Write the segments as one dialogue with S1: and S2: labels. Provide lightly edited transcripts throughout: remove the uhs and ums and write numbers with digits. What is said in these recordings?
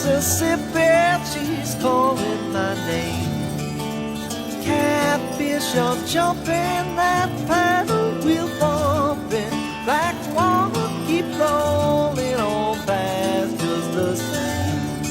S1: Mississippi, she's calling my name. Catfish are jumping, that paddle wheel bumping, black water keep rolling on past just the same.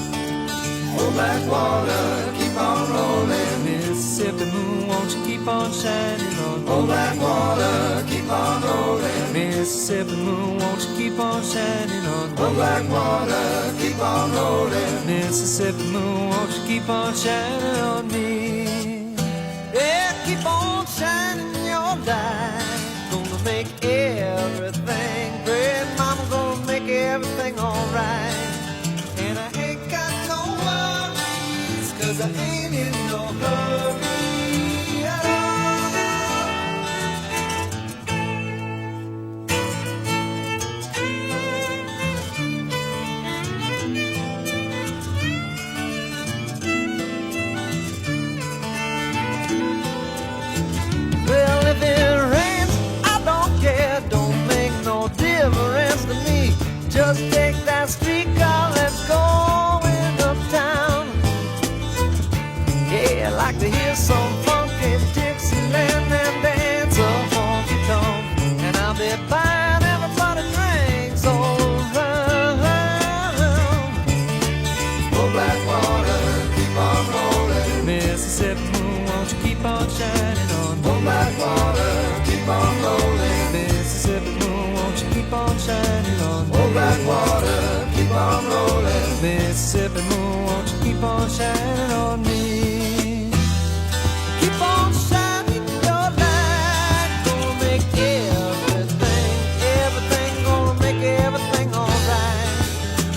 S2: Oh, black water, keep on rolling.
S1: Mississippi moon, won't you keep on shining on me?
S2: Oh, black water, keep on rolling.
S1: Mississippi moon, won't you keep on shining on me?
S2: Oh, black water, keep on rolling.
S1: Mississippi moon, won't you keep on shining on me? Yeah, keep on shining your light. Gonna make everything great. Mama gonna make everything alright. And I ain't got no worries, 'cause I ain't in no hurry at all. Well, if it rains, I don't care. Don't make no difference to me. Just take that streetcar, let's go in uptown. Yeah, I like to hear some funky Dixieland and dance a honky tonk. And I'll be buying everybody drinks all around.
S2: Oh, black water, keep on rolling.
S1: Mississippi moon, won't you keep on shining on me?
S2: Oh, black water, keep on rolling.
S1: Mississippi moon, won't you keep on shining on me?
S2: Oh, black water, keep on rolling.
S1: Mississippi moon, won't you keep on shining on me? Keep on shining your light. Gonna make everything, gonna make everything alright.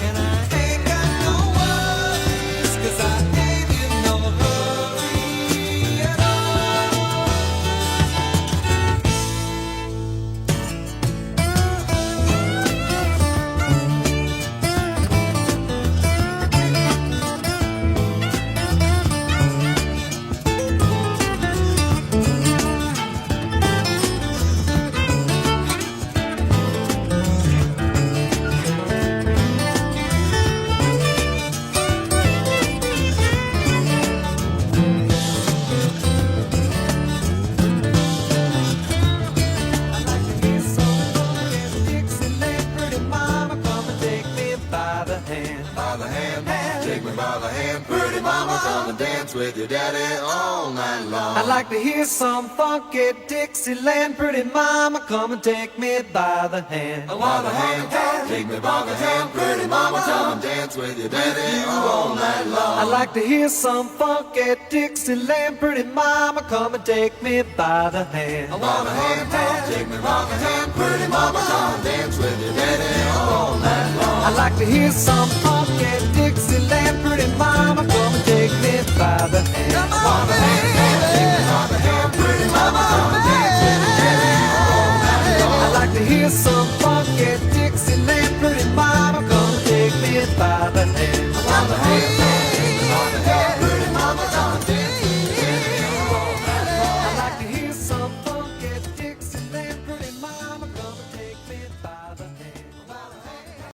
S1: And I ain't got no worries, 'cause I ain't in no hurry at all.
S2: By the hand, take me by the hand. Pretty mama, come and dance with your daddy all night long.
S1: I'd like to hear some funky Dixieland. Pretty mama, come and take me by the hand.
S2: By the hand, take me by the hand. Pretty mama, come and dance with your daddy all night long.
S1: I'd like to hear some funky Dixieland. Pretty mama, come and take me by the hand.
S2: By the hand, take me by the hand. Pretty mama, come and dance with your daddy all night long.
S1: I'd like to hear some funky Dixieland. Pretty mama, come and take me by the hand.
S2: By the